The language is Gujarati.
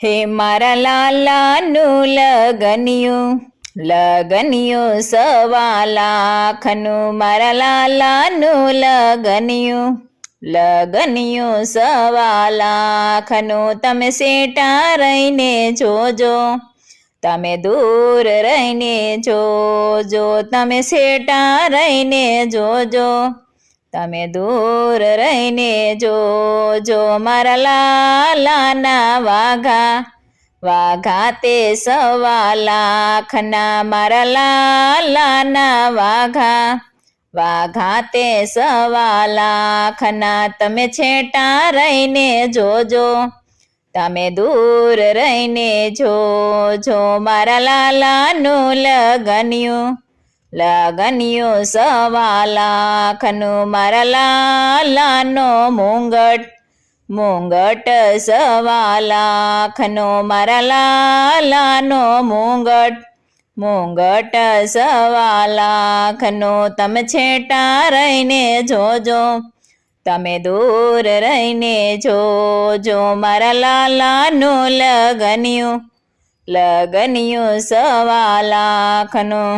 હે મારા લાલાનું લગનિયું સવા લાખનું, મારા લાલાનું લગનિયું સવા લાખનું. તમે સેટા રહીને જોજો, તમે દૂર રહીને જોજો, તમે સેટા રહીને જોજો, તમે દૂર રહીને જોજો. મારા લાલાના વાઘા તે સવા લાખના, મારા લાલાના વાઘા તે સવા લાખના. તમે છેટા રહીને જોજો, તમે દૂર રહીને જોજો. મારા લાલાનું લગનિયું સવા લાખનું, મારા લાલાનો મુંગટ સવા લાખનો, મારા લાલાનો મુંગટ સવા લાખનો. તમે છેટા રહીને જોજો, તમે દૂર રહીને જોજો. મારા લાલાનું લગનિયું સવા લાખનું.